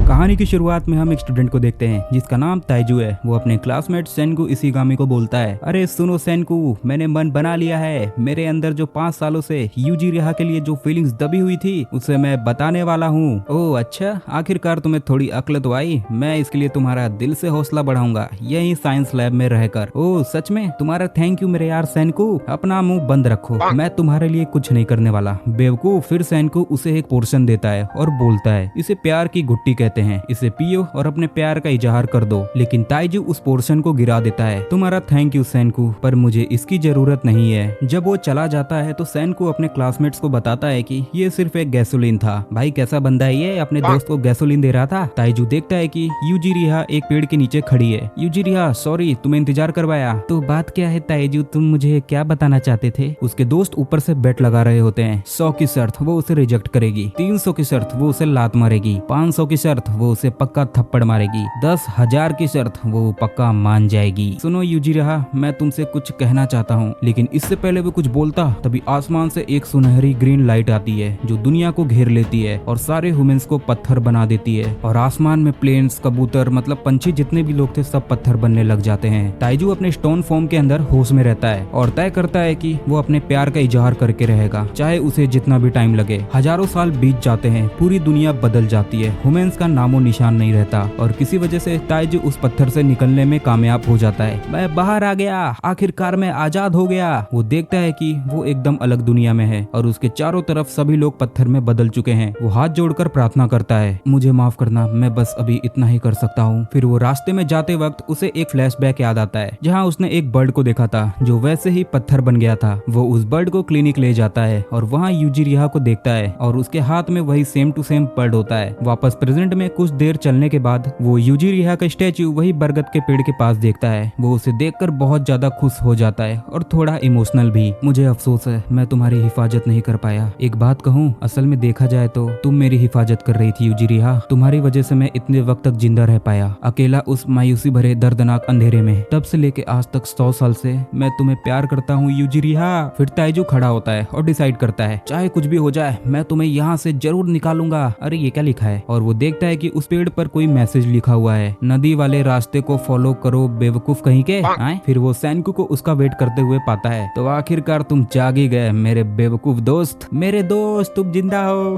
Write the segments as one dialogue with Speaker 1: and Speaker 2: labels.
Speaker 1: कहानी की शुरुआत में हम एक स्टूडेंट को देखते हैं जिसका नाम ताइजू है। वो अपने क्लासमेट सेनकू इशिगामी को बोलता है, अरे सुनो सेनकू, मैंने मन बना लिया है। मेरे अंदर जो 5 सालों से यूजिरिहा के लिए जो फीलिंग्स दबी हुई थी उसे मैं बताने वाला हूँ। ओह अच्छा, आखिरकार तुम्हें थोड़ी अक्ल तो आई। मैं इसके लिए तुम्हारा दिल से हौसला बढ़ाऊंगा, यही साइंस लैब में रहकर। ओह सच में, तुम्हारा थैंक यू मेरे यार सेनकू। अपना मुंह बंद रखो, मैं तुम्हारे लिए कुछ नहीं करने वाला बेवकूफ। फिर सेनकू उसे एक पोर्शन देता है और बोलता है, इसे प्यार की घुट्टी कहते हैं, इसे पियो और अपने प्यार का इजहार कर दो। लेकिन ताइजू उस पोर्शन को गिरा देता है। तुम्हारा थैंक यू सेनकू, पर मुझे इसकी जरूरत नहीं है। जब वो चला जाता है तो सेनकू अपने क्लासमेट्स को बताता है कि ये सिर्फ एक गैसोलीन था। भाई कैसा बंदा है ये, अपने दोस्त को गैसोलीन दे रहा था। ताइजू देखता है कि यूजिरिहा एक पेड़ के नीचे खड़ी है। यूजिरिहा सॉरी, तुम्हें इंतजार करवाया। तो बात क्या है ताइजू, तुम मुझे क्या बताना चाहते थे? उसके दोस्त ऊपर से बेट लगा रहे होते हैं। 100 की शर्त वो उसे रिजेक्ट करेगी, 300 की शर्त वो उसे लात मारेगी, 500 की शर्त वो उसे पक्का थप्पड़ मारेगी, 10,000 की शर्त वो पक्का मान जाएगी। सुनो यूजिरिहा, मैं तुमसे कुछ कहना चाहता हूँ। लेकिन इससे पहले वो कुछ बोलता तभी आसमान से एक सुनहरी ग्रीन लाइट आती है जो दुनिया को घेर लेती है और सारे ह्यूमंस को पत्थर बना देती है। और आसमान में प्लेन्स, कबूतर, मतलब पंछी जितने भी लोग थे सब पत्थर बनने लग जाते हैं। ताइजू अपने स्टोन फॉर्म के अंदर होश में रहता है और तय करता है कि वो अपने प्यार का इजहार करके रहेगा, चाहे उसे जितना भी टाइम लगे। हजारों साल बीत जाते हैं, पूरी दुनिया बदल जाती है, ह्यूमंस का नामो निशान नहीं रहता और किसी वजह से ताइजू उस पत्थर से निकलने में कामयाब हो जाता है। मैं बाहर आ गया, आखिरकार मैं आजाद हो गया। वो देखता है कि वो एकदम अलग दुनिया में है और उसके चारों तरफ सभी लोग पत्थर में बदल चुके हैं। वो हाथ जोड़कर प्रार्थना करता है, मुझे माफ करना, मैं बस अभी इतना ही कर सकता हूँ। फिर वो रास्ते में जाते वक्त उसे एक फ्लैशबैक याद आता है जहाँ उसने एक बर्ड को देखा था जो वैसे ही पत्थर बन गया था। वो उस बर्ड को क्लिनिक ले जाता है और वहाँ यूजिरिहा को देखता है और उसके हाथ में वही सेम टू सेम बर्ड होता है। वापस प्रेजेंट में कुछ देर चलने के बाद वो यूजिरिहा का स्टैचू वही बरगद के पेड़ के पास देखता है। वो उसे देखकर बहुत ज्यादा खुश हो जाता है और थोड़ा इमोशनल भी। मुझे अफसोस है, मैं तुम्हारी हिफाजत नहीं कर पाया। एक बात कहूँ, असल में देखा जाए तो तुम मेरी हिफाजत कर रही थी यूजिरिहा। तुम्हारी वजह से मैं इतने वक्त तक जिंदा रह पाया, अकेला उस मायूसी भरे दर्दनाक अंधेरे में। तब से लेके आज तक 100 साल से मैं तुम्हें प्यार करता हूँ यूजिरिहा। फिर ताइजू खड़ा होता है और डिसाइड करता है, चाहे कुछ भी हो जाए मैं तुम्हें यहाँ से जरूर निकालूंगा। अरे ये क्या लिखा है? और वो देखता है कि उस पेड़ पर कोई मैसेज लिखा हुआ है, नदी वाले रास्ते को फॉलो करो बेवकूफ कहीं के। फिर वो सेनकू को उसका वेट करते हुए पाता है। तो आखिरकार तुम जाग ही गए मेरे बेवकूफ दोस्त। मेरे दोस्त तुम जिंदा हो।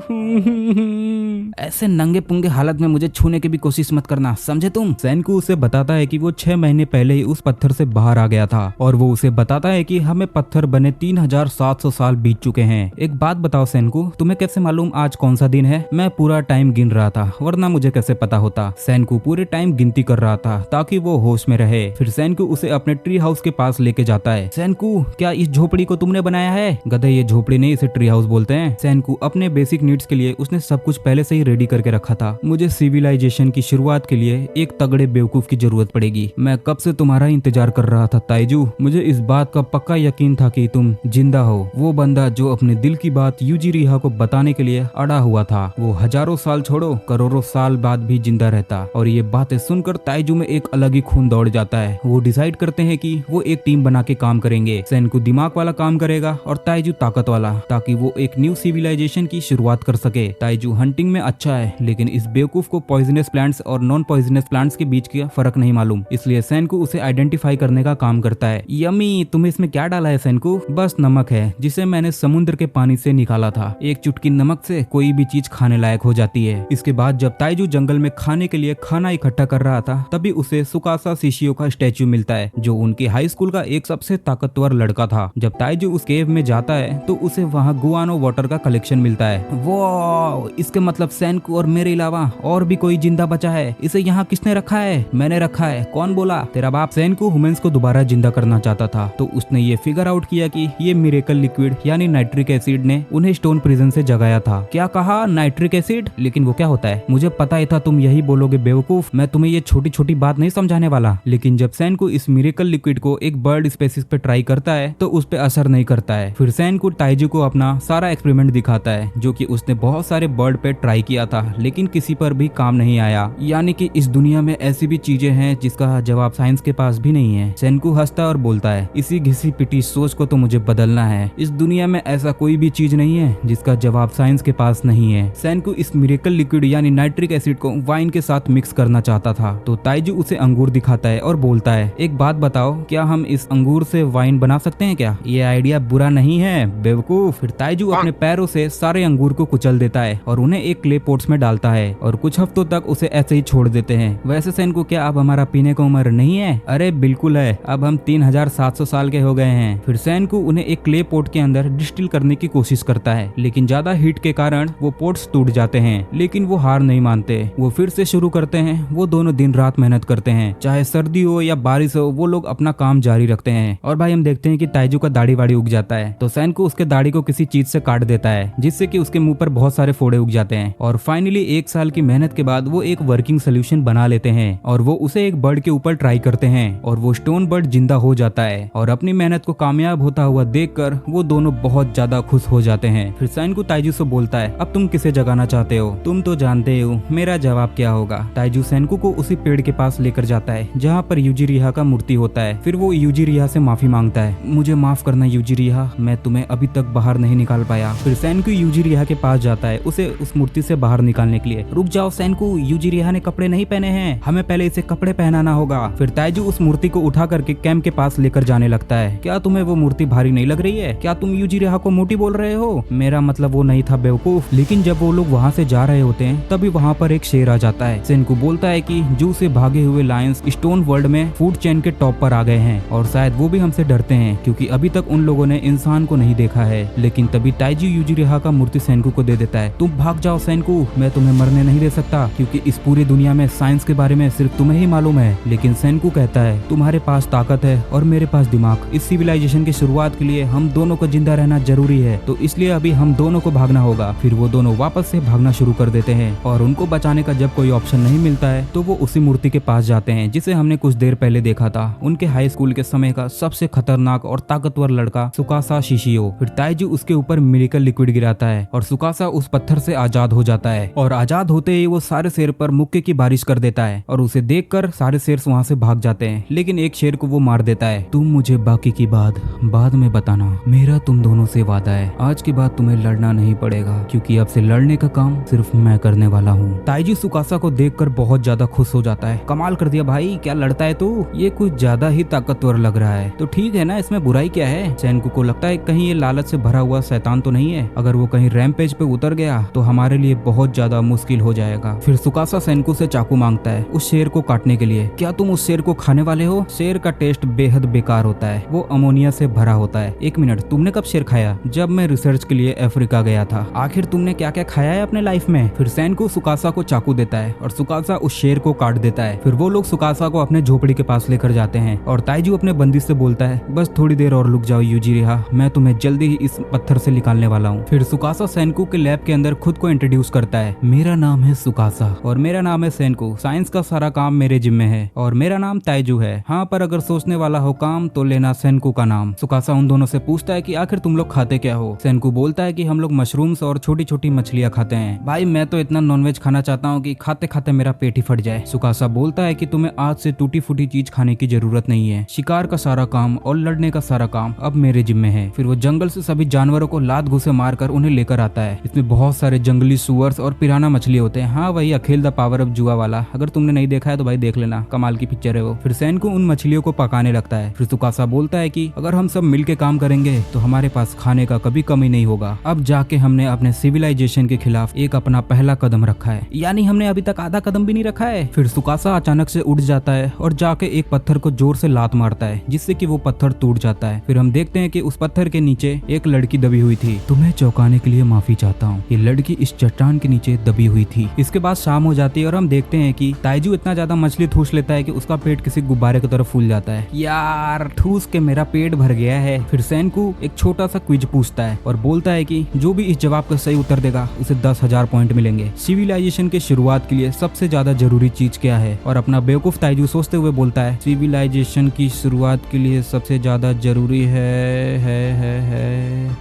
Speaker 1: ऐसे नंगे पुंगे हालत में मुझे छूने की भी कोशिश मत करना, समझे तुम? सेनकू उसे बताता है कि वो 6 महीने पहले ही उस पत्थर से बाहर आ गया था और वो उसे बताता है कि हमें पत्थर बने 3700 साल बीत चुके हैं। एक बात बताओ सेनकू, तुम्हें कैसे मालूम आज कौन सा दिन है? मैं पूरा टाइम गिन रहा था, वरना मुझे कैसे पता होता? सेनकू पूरे टाइम गिनती कर रहा था ताकि वो होश में रहे। फिर सेनकू उसे अपने ट्री हाउस के पास लेके जाता है। सेनकू, क्या इस झोपड़ी को तुमने बनाया है? गधे, ये झोपड़ी नहीं, इसे ट्री हाउस बोलते हैं। सेनकू, अपने बेसिक नीड्स के लिए उसने सब कुछ पहले से ही रेडी करके रखा था। मुझे सिविलाइजेशन की शुरुआत के लिए एक तगड़े बेवकूफ की जरूरत पड़ेगी। मैं कब से तुम्हारा इंतजार कर रहा था ताइजू। मुझे इस बात का पक्का यकीन था कि तुम जिंदा हो। वो बंदा जो अपने दिल की बात यूजिरिहा को बताने के लिए अड़ा हुआ था, वो हजारों साल छोड़ो करोड़ों साल बाद भी जिंदा रहता। और ये बातें सुनकर ताइजू में एक अलग ही खून दौड़ जाता है। वो डिसाइड करते हैं कि वो एक टीम बना के काम करेंगे। सेनकू दिमाग वाला काम करेगा और ताइजू ताकत वाला, ताकि वो एक न्यू सिविलाइजेशन की शुरुआत कर सके। ताइजू हंटिंग में अच्छा है, लेकिन इस बेवकूफ को पॉइजनस प्लांट्स और नॉन पॉइजनस प्लांट्स के बीच का फर्क नहीं मालूम, इसलिए सेनकू उसे आइडेंटिफाई करने का काम करता है। यम्मी, तुम्हें इसमें क्या डाला है सेनकू? बस नमक है, जिसे मैंने समुद्र के पानी से निकाला था। एक चुटकी नमक से कोई भी चीज खाने लायक हो जाती है। इसके बाद जब ताइजू जंगल में खाने के लिए खाना इकट्ठा कर रहा था, तभी उसे सुकासा शिशियो का स्टैचू मिलता है, जो उनकी हाई स्कूल का एक सबसे ताकतवर लड़का था। जब ताइजू उस केव में जाता है तो उसे वहाँ गुआनो वाटर का कलेक्शन मिलता है। वो इसके मतलब सेनकू और मेरे अलावा और भी कोई जिंदा बचा है। इसे यहाँ किसने रखा है? मैंने रखा है। कौन बोला? तेरा बाप। सेनकू ह्यूमंस को दोबारा जिंदा करना चाहता था, तो उसने ये फिगर आउट किया कि ये मिरेकल लिक्विड यानी नाइट्रिक एसिड ने उन्हें स्टोन प्रिजन से जगाया था। क्या कहा? Nitric acid? लेकिन वो क्या होता है? मुझे पता ही था तुम यही बोलोगे बेवकूफ। मैं तुम्हें ये छोटी छोटी बात नहीं समझाने वाला। लेकिन जब सेनकू इस मिरेकल लिक्विड को एक बर्ड स्पेसिस पे ट्राई करता है तो उस पे असर नहीं करता है। फिर सेनकू ताइजू को अपना सारा एक्सपेरिमेंट दिखाता है, जो कि उसने बहुत सारे बर्ड पे ट्राई किया था, लेकिन किसी पर भी काम नहीं आया। यानी कि इस दुनिया में ऐसी भी चीजें हैं जिसका जवाब साइंस के पास भी नहीं है। सेनकू हंसता और बोलता है, इसी घिसी पिटी सोच को तो मुझे बदलना है। इस दुनिया में ऐसा कोई भी चीज नहीं है जिसका जवाब साइंस के पास नहीं है। सेनकू इस मिरेकल लिक्विड यानी नाइट्रिक नाइट्रिक एसिड को वाइन के साथ मिक्स करना चाहता था। तो ताइजू उसे अंगूर दिखाता है और बोलता है, एक बात बताओ, क्या हम इस अंगूर से वाइन बना सकते हैं क्या? ये आइडिया बुरा नहीं है बेवकूफ। फिर ताइजू अपने पैरों से सारे अंगूर को कुचल देता है और उन्हें एक क्ले पॉट्स में डालता है और कुछ हफ्तों तक उसे ऐसे ही छोड़ देते हैं। वैसे सेनको, क्या अब हमारा पीने का उम्र नहीं है? अरे बिल्कुल है, अब हम 3700 साल के हो गए हैं। फिर सेनको उन्हें एक क्ले पॉट के अंदर डिस्टिल करने की कोशिश करता है, लेकिन ज्यादा हीट के कारण वो पॉट्स टूट जाते हैं। लेकिन वो हार नहीं मानते, वो फिर से शुरू करते हैं। वो दोनों दिन रात मेहनत करते हैं, चाहे सर्दी हो या बारिश हो, वो लोग अपना काम जारी रखते हैं। और भाई हम देखते हैं कि ताइजू का दाढ़ी वाड़ी उग जाता है, तो सेनको उसके दाढ़ी को किसी चीज से काट देता है, जिससे कि उसके मुंह पर बहुत सारे फोड़े उग जाते हैं। और फाइनली 1 साल की मेहनत के बाद वो एक वर्किंग सोल्यूशन बना लेते हैं और वो उसे एक बर्ड के ऊपर ट्राई करते हैं और वो स्टोन बर्ड जिंदा हो जाता है। और अपनी मेहनत को कामयाब होता हुआ देखकर वो दोनों बहुत ज्यादा खुश हो जाते हैं। फिर सेनको ताइजू से बोलता है, अब तुम किसे जगाना चाहते हो? तुम तो जानते हो मेरा जवाब क्या होगा। ताइजू सेनको को उसी पेड़ के पास लेकर जाता है जहाँ पर यूजिरिहा का मूर्ति होता है। फिर वो यूजिरिहा से माफी मांगता है, मुझे माफ करना यूजिरिहा, मैं तुम्हें अभी तक बाहर नहीं निकाल पाया। फिर सेनको यूजिरिहा के पास जाता है उसे उस मूर्ति से बाहर निकालने के लिए। रुक जाओ सेनको, यूजिरिहा ने कपड़े नहीं पहने हैं, हमें पहले इसे कपड़े पहनाना होगा। फिर ताइजू उस मूर्ति को उठा करके कैंप के पास लेकर जाने लगता है। क्या तुम्हें वो मूर्ति भारी नहीं लग रही है? क्या तुम यूजिरिहा को मोटी बोल रहे हो? मेरा मतलब वो नहीं था बेवकूफ। लेकिन जब वो लोग वहाँ से जा रहे होते हैं तभी वहाँ पर एक शेर आ जाता है। सेनको बोलता है कि जू से भागे हुए लायंस स्टोन वर्ल्ड में फूड चेन के टॉप पर आ गए हैं और शायद वो भी हमसे डरते हैं क्योंकि अभी तक उन लोगों ने इंसान को नहीं देखा है। लेकिन तभी ताइजू यूजिरिहा का मूर्ति सेनको को दे देता है। तुम भाग जाओ सेनको, मैं तुम्हें मरने नहीं दे सकता क्योंकि इस पूरी दुनिया में साइंस के बारे में सिर्फ तुम्हें ही मालूम है। लेकिन सेनको कहता है, तुम्हारे पास ताकत है और मेरे पास दिमाग। इस सिविलाइजेशन की शुरुआत के लिए हम दोनों को जिंदा रहना जरूरी है, तो इसलिए अभी हम दोनों को भागना होगा। फिर वो दोनों वापस से भागना शुरू कर देते हैं और उनको बचाने का जब कोई ऑप्शन नहीं मिलता है तो वो उसी मूर्ति के पास जाते हैं जिसे हमने कुछ देर पहले देखा था, उनके हाई स्कूल के समय का सबसे खतरनाक और ताकतवर लड़का सुकासा शिशियो। फिर ताइजू उसके ऊपर मिरेकल लिक्विड गिराता है और सुकासा उस पत्थर से आजाद हो जाता है और आजाद होते ही वो सारे शेर पर मुक्के की बारिश कर देता है और उसे देखकर सारे शेर वहाँ से भाग जाते हैं। लेकिन एक शेर को वो मार देता है। तुम मुझे बाकी की बात बाद में बताना, मेरा तुम दोनों से वादा है, आज के बाद तुम्हें लड़ना नहीं पड़ेगा क्योंकि अब से लड़ने का काम सिर्फ मैं करने वाला हूँ। ताइजू सुकासा को देखकर बहुत ज्यादा खुश हो जाता है। कमाल कर दिया भाई, क्या लड़ता है तू, ये कुछ ज्यादा ही ताकतवर लग रहा है। तो ठीक है ना, इसमें बुराई क्या है? सेनको को लगता है कहीं ये लालच से भरा हुआ शैतान तो नहीं है, अगर वो कहीं रैम्पेज पे उतर गया तो हमारे लिए बहुत ज्यादा मुश्किल हो जाएगा। फिर सुकासा सेनको से चाकू मांगता है उस शेर को काटने के लिए। क्या तुम उस शेर को खाने वाले हो? शेर का टेस्ट बेहद बेकार होता है, वो अमोनिया से भरा होता है। एक मिनट, तुमने कब शेर खाया? जब मैं रिसर्च के लिए अफ्रीका गया था। आखिर तुमने क्या क्या खाया है अपने लाइफ में? फिर सेनको सुकासा को चाकू देता है और सुकासा उस शेर को काट देता है। फिर वो लोग सुकासा को अपने झोपड़ी के पास लेकर जाते हैं और ताइजू अपने बंदी से बोलता है, बस थोड़ी देर और रुक जाओ यूजिरिहा, मैं तुम्हें जल्दी ही इस पत्थर से निकालने वाला हूँ। फिर सुकासा सेनको के लैब के अंदर खुद को इंट्रोड्यूस करता है, मेरा नाम है सुकासा और मेरा नाम है सेनको, साइंस का सारा काम मेरे जिम्मे है और मेरा नाम ताइजू है। हाँ, पर अगर सोचने वाला हो काम तो लेना सेनको का नाम। सुकासा उन दोनों से पूछता है कि आखिर तुम लोग खाते क्या हो? सेनको बोलता है कि हम लोग मशरूम्स और छोटी छोटी मछलियाँ खाते हैं। भाई मैं तो इतना नॉनवेज खाना चाहता हूँ कि खाते खाते मेरा पेट ही फट जाए। सुकासा बोलता है कि तुम्हें आज से टूटी फूटी चीज खाने की जरूरत नहीं है, शिकार का सारा काम और लड़ने का सारा काम अब मेरे जिम्मे है। फिर वो जंगल से सभी जानवरों को लात घुसे मारकर उन्हें लेकर आता है। इसमें बहुत सारे जंगली सुअर्स और पिराना मछली होते हैं। हाँ, वही अखिल द पावर ऑफ जुआ वाला, अगर तुमने नहीं देखा है तो भाई देख लेना, कमाल की पिक्चर है वो। फिर सेनको उन मछलियों को पकाने लगता है। फिर सुकासा बोलता है कि अगर हम सब मिलके काम करेंगे तो हमारे पास खाने का कभी कमी नहीं होगा। अब जाके हमने अपने सिविलाइजेशन के खिलाफ एक अपना पहला कदम रखा है, यानी हमने अभी तक आधा कदम भी नहीं रखा है। फिर सुकासा अचानक से उठ जाता है और जाके एक पत्थर को जोर से लात मारता है जिससे कि वो पत्थर टूट जाता है। फिर हम देखते हैं कि उस पत्थर के नीचे एक लड़की दबी हुई थी। तुम्हें चौंकाने के लिए माफी चाहता हूँ, ये लड़की इस चट्टान के नीचे दबी हुई थी। इसके बाद शाम हो जाती है और हम देखते हैं कि ताइजू इतना ज्यादा मछली ठूस लेता है कि उसका पेट किसी गुब्बारे की तरफ फूल जाता है। यार ठूस के मेरा पेट भर गया है। फिर सेनको एक छोटा सा क्विज पूछता है और बोलता है कि जो भी इस जवाब का सही उत्तर देगा उसे 10,000 पॉइंट मिलेंगे। सिविलाइजेशन के शुरुआत के लिए सबसे ज्यादा जरूरी चीज क्या है? और अपना बेवकूफ ताइजू सोचते हुए बोलता है, सिविलाइजेशन की शुरुआत के लिए सबसे ज्यादा जरूरी है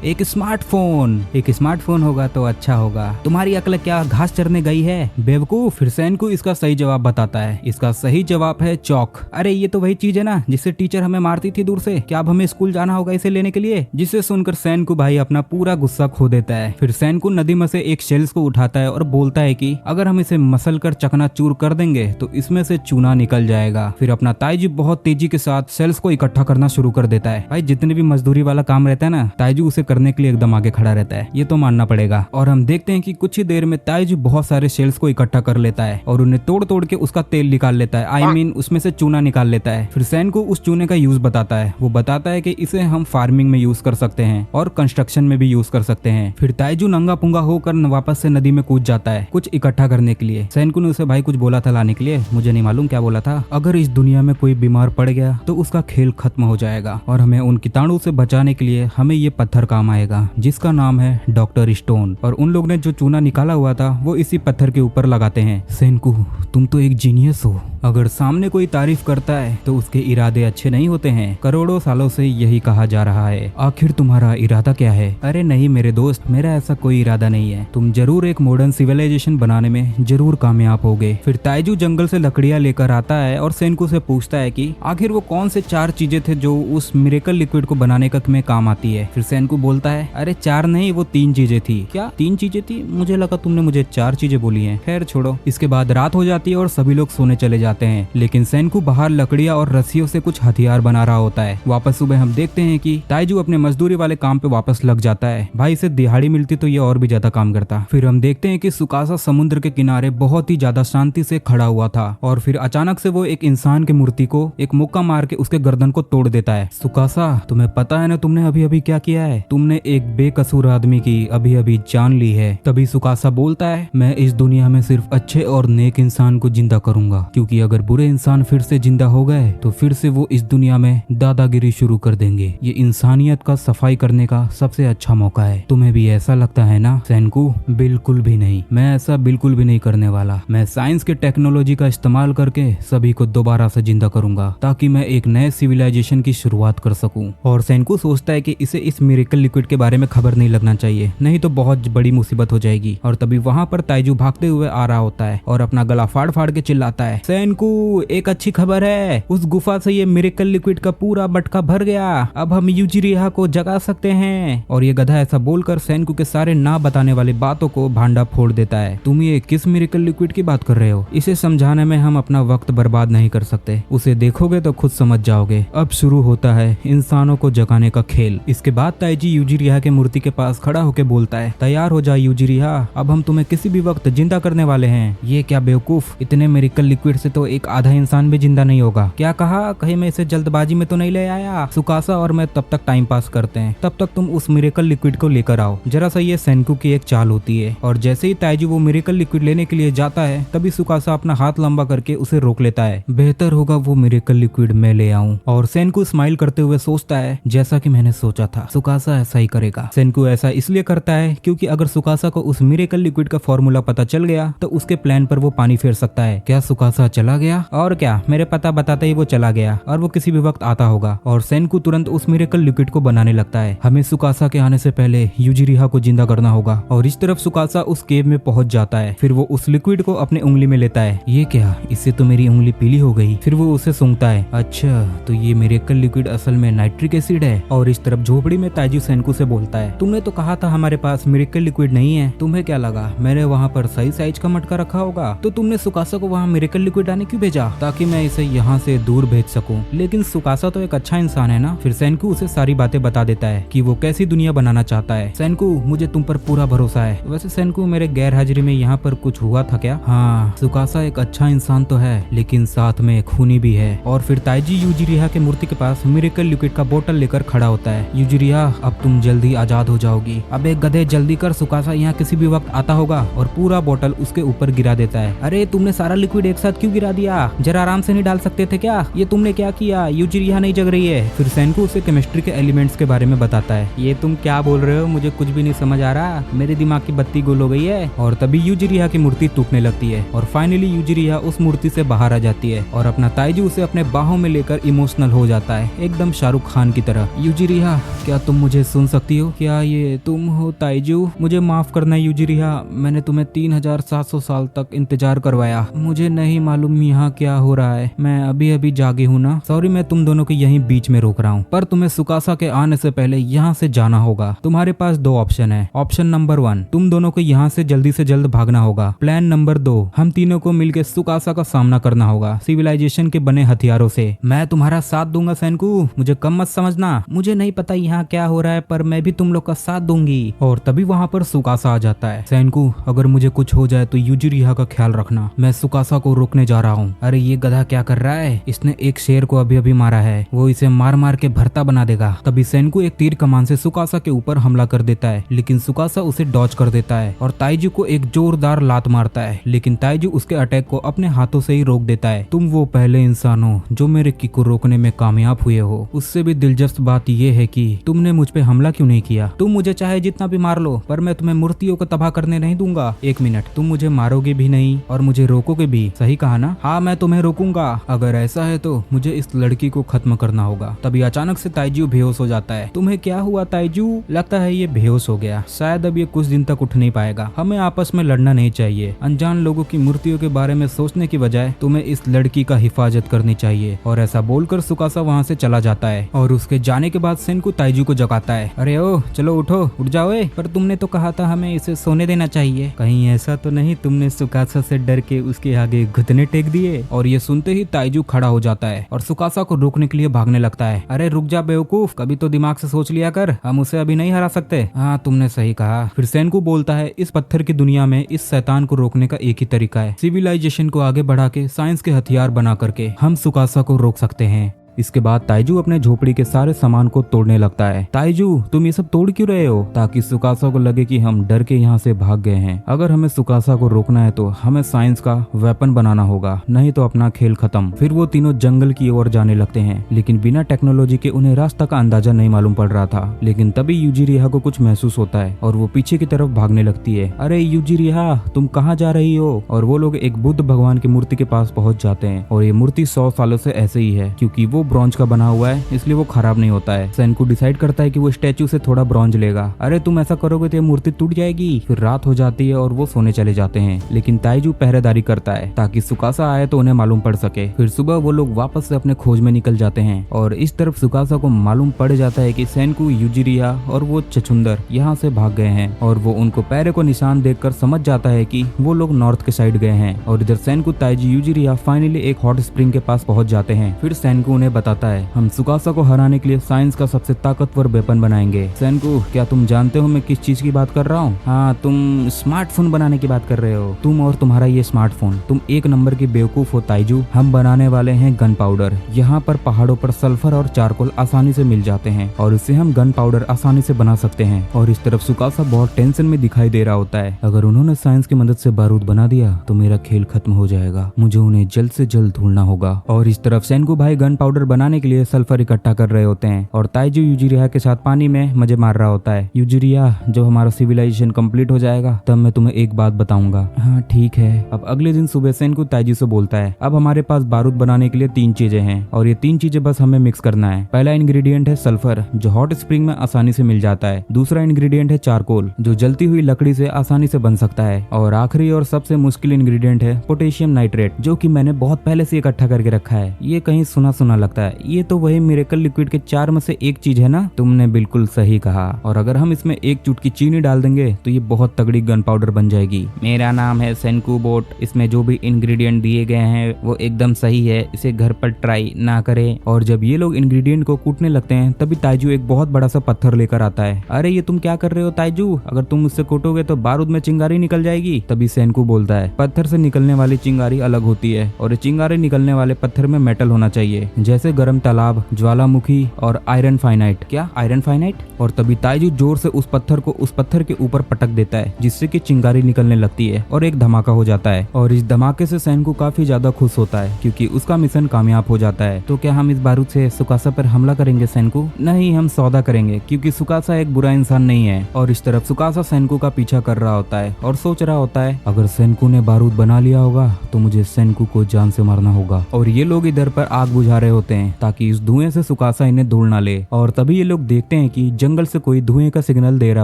Speaker 1: एक स्मार्टफोन। एक स्मार्टफोन होगा तो अच्छा होगा। तुम्हारी अक्ल क्या घास चरने गई है बेवकूफ? फिर सेनको इसका सही जवाब बताता है। इसका सही जवाब है चौक। अरे ये तो वही चीज है ना जिससे टीचर हमें मारती थी दूर से। क्या अब हमें स्कूल जाना होगा इसे लेने के लिए? जिसे सुनकर सेनको भाई अपना पूरा गुस्सा खो देता है। फिर सेनको नदी में से एक शेल्स को उठाता है और बोलता है कि कि अगर हम इसे मसल कर चकनाचूर कर देंगे तो इसमें से चूना निकल जाएगा। फिर अपना ताइजू बहुत तेजी के साथ सेल्स को इकट्ठा करना शुरू कर देता है। भाई जितने भी मजदूरी वाला काम रहता है ना, ताइजू उसे करने के लिए एकदम आगे खड़ा रहता है, ये तो मानना पड़ेगा। और हम देखते हैं कि कुछ ही देर में ताइजू बहुत सारे सेल्स को इकट्ठा कर लेता है और उन्हें तोड़ तोड़ के उसका तेल निकाल लेता है। I mean, उसमें से चूना निकाल लेता है। फिर सैन को उस चूने का यूज बताता है। वो बताता है कि इसे हम फार्मिंग में यूज कर सकते हैं और कंस्ट्रक्शन में भी यूज कर सकते हैं। फिर ताइजू नंगा पुंगा होकर वापस से नदी में कूद जाता है कुछ इकट्ठा करने के लिए। सैनको ने उसे भाई कुछ बोला था लाने के लिए, मुझे नहीं मालूम क्या बोला था। अगर इस दुनिया में कोई बीमार पड़ गया तो उसका खेल खत्म हो जाएगा और हमें उन कीटाणु से बचाने के लिए हमें ये पत्थर काम आएगा जिसका नाम है डॉक्टर स्टोन। और उन लोग ने जो चूना निकाला हुआ था वो इसी पत्थर के ऊपर लगाते हैं। सैनको, तुम तो एक जीनियस हो। अगर सामने कोई तारीफ करता है तो उसके इरादे अच्छे नहीं होते हैं। करोड़ों सालों से यही कहा जा रहा है। आखिर तुम्हारा इरादा क्या है? अरे नहीं मेरे दोस्त, मेरा ऐसा कोई इरादा नहीं है। तुम जरूर एक मॉडर्न सिविलाइजेशन बनाने में जरूर कामयाब होगे। फिर ताइजू जंगल से लकड़ियां लेकर आता है और सैनको से पूछता है कि आखिर वो कौन से 4 चीजें थे जो उस मिरेकल लिक्विड को बनाने का में काम आती है। फिर सैनको बोलता है अरे 4 नहीं, वो 3 चीजें थी। क्या 3 चीजें थी? मुझे लगा तुमने मुझे 4 चीजें बोली हैं। खैर छोड़ो। इसके बाद रात हो जाती है और सभी लोग सोने चले जाते हैं, लेकिन सैनको बाहर लकड़ियां और रस्सियों से कुछ हथियार बना रहा होता है। वापस सुबह हम देखते हैं कि ताइजू अपने मजदूरी वाले काम पे वापस लग जाता है। भाई इसे दिहाड़ी मिलती तो ये और भी ज्यादा काम करता। फिर हम देखते हैं कि सुकासा समुद्र के किनारे बहुत ही ज्यादा शांति से खड़ा हुआ था और फिर अचानक से वो एक इंसान की मूर्ति को एक मुक्का मार के उसके गर्दन को तोड़ देता है। सुकासा, तुम्हें पता है ना तुमने अभी अभी क्या किया है? तुमने एक बेकसूर आदमी की अभी अभी जान ली है। तभी सुकासा बोलता है मैं इस दुनिया में सिर्फ अच्छे और नेक इंसान को जिंदा करूंगा, क्योंकि अगर बुरे इंसान फिर से जिंदा हो गए तो फिर से वो इस दुनिया में दादागिरी शुरू कर देंगे। ये इंसानियत का सफाई करने का सबसे अच्छा मौका है। तुम्हें भी ऐसा लगता है ना सैनको? बिल्कुल भी नहीं, मैं ऐसा बिल्कुल भी नहीं करने वाला। मैं साइंस के टेक्नोलॉजी का इस्तेमाल करके सभी को दोबारा से जिंदा करूंगा ताकि मैं एक नए सिविलाइजेशन की शुरुआत कर सकूं। और सैनको सोचता है कि इसे इस मिरेकल लिक्विड के बारे में खबर नहीं लगना चाहिए, नहीं तो बहुत बड़ी मुसीबत हो जाएगी। और तभी वहाँ पर ताइजू भागते हुए आ रहा होता है और अपना गला फाड़ फाड़ के चिल्लाता है सैनको, एक अच्छी खबर है, उस गुफा से ये मिरेकल लिक्विड का पूरा मटका भर गया। अब हम यूजिरिहा को जगा सकते हैं। और ये गधा ऐसा बोलकर सैनको के सारे ना बताने वाली बातों को भांडा फोड़ देता है। तुम ये किस मिरेकल लिक्विड की बात कर रहे हो? इसे समझाने में हम अपना वक्त बर्बाद नहीं कर सकते, उसे देखोगे तो खुद समझ जाओगे। अब शुरू होता है इंसानों को जगाने का खेल। इसके बाद ताइजी यूजिरिहा के मूर्ति के पास खड़ा होकर बोलता है तैयार हो जा यूजिरिहा, अब हम तुम्हें किसी भी वक्त जिंदा करने वाले हैं। ये क्या बेवकूफ, इतने मिरेकल लिक्विड से तो एक आधा इंसान भी जिंदा नहीं होगा। क्या कहा? कहीं मैं इसे जल्दबाजी में तो नहीं ले आया? सुकासा और मैं तब तक टाइम पास करते हैं, तब तक तुम उस मिरेकल लिक्विड को लेकर आओ। जरा सा ये सैनको की एक चाल होती है। और जैसे ही ताइजू वो मिरेकल लिक्विड लेने के लिए जाता है तभी सुकासा अपना हाथ लंबा करके उसे रोक लेता है। बेहतर होगा वो मिरेकल लिक्विड मैं ले आऊं। और सैनको स्माइल करते हुए सोचता है जैसा कि मैंने सोचा था, सुकासा ऐसा ही करेगा। सैनको ऐसा इसलिए करता है क्योंकि अगर सुकासा को उस मिरेकल लिक्विड का फॉर्मूला पता चल गया तो उसके प्लान पर वो पानी फेर सकता है। क्या सुकासा चला गया? और क्या, मेरे पता बताते ही वो चला गया और वो किसी भी वक्त आता होगा। और सैनको तुरंत उस मिरेकल लिक्विड को बनाने लगता है। हमें सुकासा के आने से पहले यूजिरिहा को जिंदा करना होगा। और इस तरफ सुकासा उस केव में पहुंच जाता है। फिर वो उस लिक्विड को अपने उंगली में लेता है। ये क्या, इससे तो मेरी उंगली पीली हो गई। फिर वो उसे सूंघता है। अच्छा, तो ये मिरेकल लिक्विड असल में नाइट्रिक एसिड है। और इस तरफ झोपड़ी में ताइजू सैनको से बोलता है तुमने तो कहा था हमारे पास मिरेकल लिक्विड नहीं है, तुम्हें क्या लगा मैंने वहाँ पर सही साइज का मटका रखा होगा? तो तुमने सुकासा को वहाँ मिरेकल लिक्विड आने क्यों भेजा? ताकि मैं इसे यहाँ से दूर भेज सकूं। लेकिन सुकासा तो एक अच्छा इंसान है ना। फिर सैनको उसे सारी बातें बता देता है कि वो कैसी दुनिया बनाना चाहता है। सैनको, मुझे तुम पर पूरा भरोसा है। वैसे सैनको, मेरे गैर हाजिरी में यहाँ पर कुछ हुआ था क्या? हाँ, सुकासा एक अच्छा इंसान तो है लेकिन साथ में खूनी भी है। और फिर ताइजी यूजिरिहा के मूर्ति के पास मिरेकल लिक्विड का बोतल लेकर खड़ा होता है। यूजिरिहा, अब तुम जल्दी आजाद हो जाओगी। अब एक गधे जल्दी कर, सुकासा यहाँ किसी भी वक्त आता होगा। और पूरा बोतल उसके ऊपर गिरा देता है। अरे तुमने सारा लिक्विड एक साथ क्यों गिरा दिया? जरा आराम से नहीं डाल सकते थे क्या? ये तुमने क्या किया? यूजिरिहा नहीं जग रही है। फिर सैनको उसे केमिस्ट्री के एलिमेंट्स के बारे में बताता है। ये तुम क्या बोल रहे हो? मुझे कुछ भी नहीं समझ आ रहा, मेरे दिमाग की बत्ती गुल हो गई है। और तभी यूजिरिहा की मूर्ति टूटने लगती है और फाइनली यूजिरिहा उस मूर्ति से बाहर आ जाती है और अपना ताइजू उसे अपने बाहों में लेकर इमोशनल हो जाता है, एकदम शाहरुख खान की तरह। यूजिरिहा, क्या तुम मुझे सुन सकती हो? क्या ये तुम हो ताइजू? मुझे माफ करना यूजिरिहा, मैंने तुम्हें 3700 साल तक इंतजार करवाया। मुझे नहीं मालूम यहाँ क्या हो रहा है? मैं अभी अभी जागी हूँ ना। सॉरी, मैं तुम दोनों को यहीं बीच में रोक रहा हूँ, पर तुम्हें सुकासा के आने से पहले यहाँ से जाना होगा। तुम्हारे पास दो ऑप्शन है। ऑप्शन नंबर 1, तुम दोनों को यहाँ से जल्दी भागना होगा। प्लान नंबर 2, हम तीनों को मिलकर सुकासा का सामना करना होगा सिविलाइजेशन के बने हथियारों से। मैं तुम्हारा साथ दूंगा सेनकू, मुझे कम मत समझना। मुझे नहीं पता यहाँ क्या हो रहा है, पर मैं भी तुम लोग का साथ दूंगी। और तभी वहाँ पर सुकासा आ जाता है। सेनकू, अगर मुझे कुछ हो जाए तो यूजिरिहा का ख्याल रखना, मैं सुकासा को रोकने जा रहा हूँ। अरे ये गधा क्या कर रहा है? इसने एक शेर को अभी अभी मारा है, वो इसे मार मार के भरता बना देगा। तभी सेनकू एक तीर कमान से सुकासा के ऊपर हमला कर देता है, लेकिन सुकासा उसे डॉज कर देता है और ताइजू को एक जोरदार लात मारता है, लेकिन ताइजू उसके अटैक को अपने हाथों से ही रोक देता है। तुम वो पहले इंसान हो जो मेरे किक को रोकने में कामयाब हुए हो। उससे भी दिलचस्प बात यह है कि तुमने मुझ पे हमला क्यों नहीं किया? तुम मुझे चाहे जितना भी मार लो, पर मैं तुम्हें मूर्तियों को तबाह करने नहीं दूंगा। एक मिनट, तुम मुझे मारोगे भी नहीं और मुझे रोकोगे भी, सही कहा ना? हाँ, मैं तुम्हें रोकूंगा। अगर ऐसा है तो मुझे इस लड़की को खत्म करना होगा। तभी अचानक से ताइजू बेहोश हो जाता है। तुम्हें क्या हुआ ताइजू? लगता है ये बेहोश हो गया, शायद अब ये कुछ दिन तक उठ नहीं पाएगा। हमें आपस में लड़ना नहीं चाहिए। अनजान लोगों की मूर्तियों के बारे में सोचने की बजाय तुम्हें इस लड़की का हिफाजत करनी चाहिए। और ऐसा बोलकर सुकासा वहाँ से चला जाता है और उसके जाने के बाद सेनकू ताइजू को जगाता है। अरे ओ, चलो उठो, उठ जाओ। पर तुमने तो कहा था हमें इसे सोने देना चाहिए। कहीं ऐसा तो नहीं तुमने सुकासा से डर के उसके आगे घुटने टेक दिए? और ये सुनते ही ताइजू खड़ा हो जाता है और सुकासा को रोकने के लिए भागने लगता है। अरे रुक जा बेवकूफ, कभी तो दिमाग से सोच लिया कर, हम उसे अभी नहीं हरा सकते। हाँ, तुमने सही कहा। फिर सेनकू बोलता है, इस पत्थर की दुनिया में इस शैतान को रोकने का एक ही तरीका है, सिविलाइजेशन को आगे बढ़ा के साइंस के हथियार बना करके हम सुकासा को रोक सकते हैं। इसके बाद ताइजू अपने झोपड़ी के सारे सामान को तोड़ने लगता है। ताइजू, तुम ये सब तोड़ क्यों रहे हो? ताकि सुकासा को लगे कि हम डर के यहाँ से भाग गए हैं। अगर हमें सुकासा को रोकना है तो हमें साइंस का वेपन बनाना होगा, नहीं तो अपना खेल खत्म। फिर वो तीनों जंगल की ओर जाने लगते हैं, लेकिन बिना टेक्नोलॉजी के उन्हें रास्ता का अंदाजा नहीं मालूम पड़ रहा था। लेकिन तभी यूजिरिहा को कुछ महसूस होता है और वो पीछे की तरफ भागने लगती है। अरे यूजिरिहा, तुम कहाँ जा रही हो? और वो लोग एक बुद्ध भगवान की मूर्ति के पास पहुंच जाते हैं और ये मूर्ति 100 सालों से ऐसे ही है, क्योंकि वो ब्रॉन्ज का बना हुआ है, इसलिए वो खराब नहीं होता है। सेनकू डिसाइड करता है कि वो स्टैचू से थोड़ा ब्रॉन्ज लेगा। अरे तुम ऐसा करोगे तो ये मूर्ति टूट जाएगी। फिर रात हो जाती है और वो सोने चले जाते हैं, लेकिन ताइजू पहरेदारी करता है ताकि सुकासा आए तो उन्हें मालूम पड़ सके। फिर सुबह वो लोग वापस से अपने खोज में निकल जाते हैं और इस तरफ सुकासा को मालूम पड़ जाता है कि सेनकू, यूजिरिहा और वो चचुंदर यहाँ से भाग गए हैं और वो उनको पैरों को निशान देखकर समझ जाता है कि वो लोग नॉर्थ के साइड गए हैं। और इधर सेनकू, ताइजू, यूजिरिहा फाइनली एक हॉट स्प्रिंग के पास पहुंच जाते हैं। फिर सेनकू उन्हें बताता है, हम सुकासा को हराने के लिए साइंस का सबसे ताकतवर वेपन बनाएंगे। सेनकू, क्या तुम जानते हो मैं किस चीज की बात कर रहा हूँ? हाँ, तुम स्मार्टफोन बनाने की बात कर रहे हो। तुम और तुम्हारा ये स्मार्टफोन, तुम एक नंबर की बेवकूफ हो ताइजू। हम बनाने वाले हैं गन पाउडर। यहाँ पर पहाड़ों पर सल्फर और चारकोल आसानी से मिल जाते हैं और इससे हम गन पाउडर आसानी से बना सकते हैं। और इस तरफ सुकासा बहुत टेंशन में दिखाई दे रहा होता है। अगर उन्होंने साइंस की मदद से बारूद बना दिया तो मेरा खेल खत्म हो जाएगा, मुझे उन्हें जल्द से जल्द ढूंढना होगा। और इस तरफ सेनकू भाई गन पाउडर बनाने के लिए सल्फर इकट्ठा कर रहे होते हैं और ताइजू यूजिरिहा के साथ पानी में मजे मार रहा होता है। यूजिरिहा, जब हमारा सिविलाइजेशन कंप्लीट हो जाएगा तब मैं तुम्हें एक बात बताऊंगा। हाँ ठीक है। अब अगले दिन सुबह सेनकू ताइजू से बोलता है, अब हमारे पास बारूद बनाने के लिए 3 चीजें हैं और ये 3 चीजें बस हमें मिक्स करना है। पहला इंग्रेडिएंट है सल्फर, जो हॉट स्प्रिंग में आसानी से मिल जाता है। दूसरा इंग्रेडिएंट है चारकोल, जो जलती हुई लकड़ी से आसानी से बन सकता है। और आखिरी और सबसे मुश्किल इंग्रेडिएंट है पोटेशियम नाइट्रेट, जो कि मैंने बहुत पहले से इकट्ठा करके रखा है। ये कहीं सुना सुना लगता है, ये तो वही मिरेकल लिक्विड के 4 में से एक चीज है ना? तुमने बिल्कुल सही कहा। और अगर हम इसमें 1 चुटकी चीनी डाल देंगे तो ये बहुत तगड़ी गन पाउडर बन जाएगी। मेरा नाम है सेनकू बोट, इसमें जो भी इंग्रेडिएंट दिए गए हैं वो एकदम सही है, इसे घर पर ट्राई ना करें। और जब ये लोग इंग्रेडिएंट को कूटने लगते हैं तभी ताइजू एक बहुत बड़ा सा पत्थर लेकर आता है। अरे ये तुम क्या कर रहे हो ताइजू? अगर तुम उससे कूटोगे तो बारूद में चिंगारी निकल जाएगी। तभी सेनकू बोलता है, पत्थर से निकलने वाली चिंगारी अलग होती है और चिंगारी निकलने वाले पत्थर में मेटल होना चाहिए, जैसे गर्म तालाब, ज्वालामुखी और आयरन फाइनाइट। क्या आयरन फाइनाइट? और तभी ताइजू जोर से उस पत्थर को उस पत्थर के ऊपर पटक देता है, जिससे कि चिंगारी निकलने लगती है और एक धमाका हो जाता है। और इस धमाके से सेनकू काफी ज्यादा खुश होता है क्योंकि उसका मिशन कामयाब हो जाता है। तो क्या हम इस बारूद से सुकासा पर हमला करेंगे सेनकू? नहीं, हम सौदा करेंगे क्योंकि सुकासा एक बुरा इंसान नहीं है। और इस तरफ सुकासा सेनकू का पीछा कर रहा होता है और सोच रहा होता है, अगर सेनकू ने बारूद बना लिया होगा तो मुझे सेनकू को जान से मारना होगा। और ये लोग इधर पर आग बुझा रहे होते होते हैं ताकि इस धुएं से सुकासा इन्हें ढूंढ ना ले। और तभी ये लोग देखते हैं कि जंगल से कोई धुएं का सिग्नल दे रहा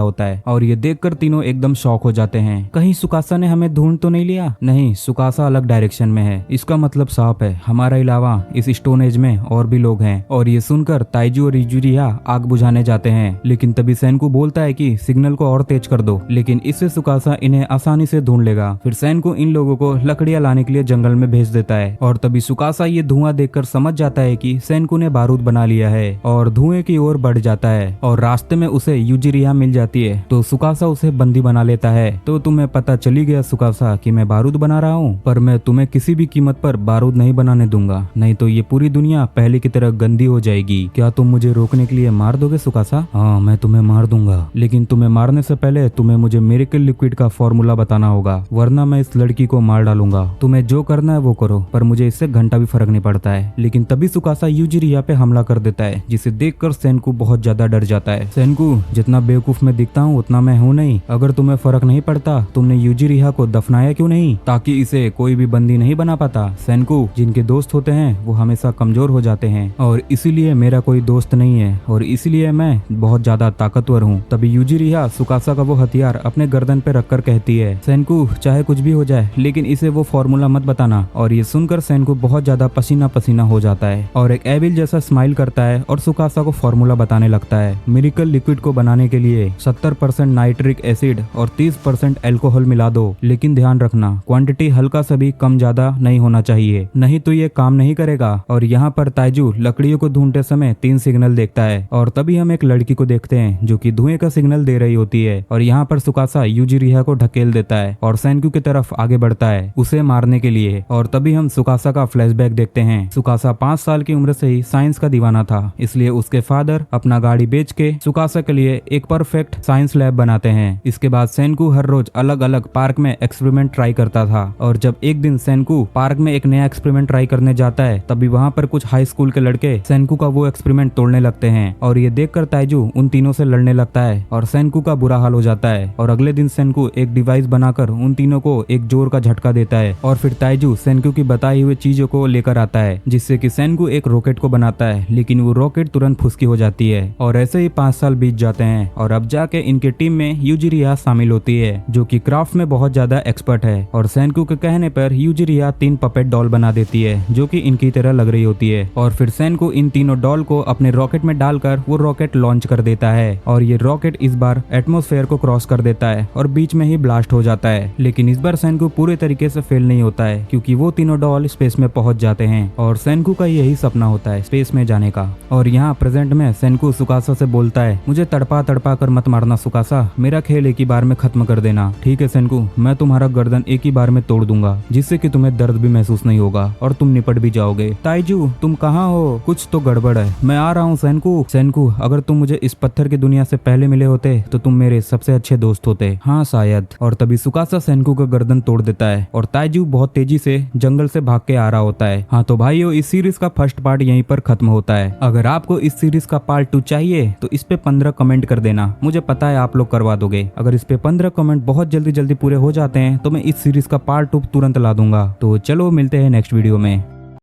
Speaker 1: होता है और ये देखकर तीनों एकदम शॉक हो जाते हैं। कहीं सुकासा ने हमें ढूंढ तो नहीं लिया? नहीं, सुकासा अलग डायरेक्शन में है। इसका मतलब साफ है, हमारे अलावा इस स्टोन एज में और भी लोग हैं। और ये सुनकर ताइजू और यूजिरिया आग बुझाने जाते हैं, लेकिन तभी सेनकू बोलता है कि सिग्नल को और तेज कर दो, लेकिन इससे सुकासा इन्हें आसानी से ढूंढ लेगा। फिर सेनकू इन लोगों को लकड़ियां लाने के लिए जंगल में भेज देता है और तभी सुकासा ये धुआं देखकर समझ जाता है कि सेनकू ने बारूद बना लिया है और धुएं की ओर बढ़ जाता है। और रास्ते में उसे यूजिरिया मिल जाती है तो सुकासा उसे बंदी बना लेता है। तो तुम्हें पता चली गया सुकासा कि मैं बारूद बना रहा हूँ, पर मैं तुम्हें किसी भी कीमत पर बारूद नहीं बनाने दूंगा, नहीं तो ये पूरी दुनिया पहले की तरह गंदी हो जाएगी। क्या तुम मुझे रोकने के लिए मार दोगे सुकासा? हाँ, मैं तुम्हें मार दूंगा, लेकिन तुम्हें मारने से पहले तुम्हें मुझे मिरेकल लिक्विड का फॉर्मूला बताना होगा, वरना मैं इस लड़की को मार डालूंगा। तुम्हें जो करना है वो करो, पर मुझे इससे घंटा भी फर्क नहीं पड़ता है। लेकिन तभी सुकासा यूजिरिया पे हमला कर देता है, जिसे देखकर सेनकू बहुत ज्यादा डर जाता है। सेनकू, जितना बेवकूफ मैं दिखता हूँ उतना मैं हूँ नहीं। अगर तुम्हें फर्क नहीं पड़ता, तुमने यूजिरिया को दफनाया क्यों नहीं, ताकि इसे कोई भी बंदी नहीं बना पाता। सेनकू, जिनके दोस्त होते हैं वो हमेशा कमजोर हो जाते हैं और इसीलिए मेरा कोई दोस्त नहीं है और इसीलिए मैं बहुत ज्यादा ताकतवर हूँ। तभी यूजिरिया सुकासा का वो हथियार अपने गर्दन पे रखकर कहती है, सेनकू, चाहे कुछ भी हो जाए लेकिन इसे वो फॉर्मूला मत बताना। और ये सुनकर सेनकू बहुत ज्यादा पसीना पसीना हो जाता है और एक एविल जैसा स्माइल करता है और सुकासा को फॉर्मूला बताने लगता है। मिरेकल लिक्विड को बनाने के लिए 70% नाइट्रिक एसिड और 30% अल्कोहल मिला दो, लेकिन ध्यान रखना क्वांटिटी हल्का सा भी कम ज्यादा नहीं होना चाहिए, नहीं तो ये काम नहीं करेगा। और यहाँ पर ताइजू लकड़ियों को ढूंढते समय 3 सिग्नल देखता है और तभी हम एक लड़की को देखते हैं जो कि धुएं का सिग्नल दे रही होती है। और यहाँ पर सुकासा यूजिरिया को ढकेल देता है और सेनकू की तरफ आगे बढ़ता है उसे मारने के लिए। और तभी हम सुकासा का फ्लैशबैक देखते हैं। सुकासा 5 साल की उम्र से ही साइंस का दीवाना था, इसलिए उसके फादर अपना गाड़ी बेच के सुकासा के लिए एक परफेक्ट साइंस लैब बनाते हैं। इसके बाद सेनकू हर रोज अलग अलग पार्क में एक्सपेरिमेंट ट्राई करता था और जब एक दिन सेनकू पार्क में एक नया एक्सपेरिमेंट ट्राई करने जाता है तभी वहाँ पर कुछ हाई स्कूल के लड़के सेनकू का वो एक्सपेरिमेंट तोड़ने लगते हैं और ये देखकर ताइजू उन तीनों से लड़ने लगता है और सेनकू का बुरा हाल हो जाता है। और अगले दिन सेनकू एक डिवाइस बनाकर उन तीनों को एक जोर का झटका देता है और फिर ताइजू सेनकू की बताई हुई चीजों को लेकर आता है, जिससे कि सेनकू एक रॉकेट को बनाता है, लेकिन वो रॉकेट तुरंत फुसकी हो जाती है। और ऐसे ही 5 साल बीत जाते हैं और अब जाके इनके टीम में यूजिरिया शामिल होती है, जो कि क्राफ्ट में बहुत ज्यादा एक्सपर्ट है। और सेनकू के कहने पर यूजिरिया 3 पपेट डॉल बना देती है जो कि इनकी तरह लग रही होती है। और फिर सेनकू इन तीनों डॉल को अपने रॉकेट में डालकर वो रॉकेट लॉन्च कर देता है और ये रॉकेट इस बार एटमॉस्फेयर को क्रॉस कर देता है और बीच में ही ब्लास्ट हो जाता है। लेकिन इस बार सेनकू पूरे तरीके से फेल नहीं होता है, क्योंकि वो तीनों डॉल स्पेस में पहुंच जाते हैं और सेनकू का यही सपना होता है, स्पेस में जाने का। और यहाँ प्रेजेंट में सेनकू सुकासा से बोलता है, मुझे तड़पा तड़पा कर मत मारना सुकासा, मेरा खेल एक ही बार में खत्म कर देना। ठीक है सेनकू, मैं तुम्हारा गर्दन एक ही बार में तोड़ दूंगा, जिससे कि तुम्हें दर्द भी महसूस नहीं होगा और तुम निपट भी जाओगे। ताइजू, तुम कहाँ हो? कुछ तो गड़बड़ है। मैं आ रहा हूँ सेनकू। सेनकू, अगर तुम मुझे इस पत्थर की दुनिया से पहले मिले होते तो तुम मेरे सबसे अच्छे दोस्त होते। हाँ शायद। और तभी सुकासा सेनकू का गर्दन तोड़ देता है और ताइजू बहुत तेजी से जंगल से भाग के आ रहा होता है। हाँ तो भाइयों, इस सीरीज का फर्स्ट पार्ट यहीं पर खत्म होता है। अगर आपको इस सीरीज का पार्ट 2 चाहिए तो इस पे 15 कमेंट कर देना, मुझे पता है आप लोग करवा दोगे। अगर इस पे 15 कमेंट बहुत जल्दी जल्दी पूरे हो जाते हैं तो मैं इस सीरीज का पार्ट 2 तुरंत ला दूंगा। तो चलो मिलते हैं नेक्स्ट वीडियो में।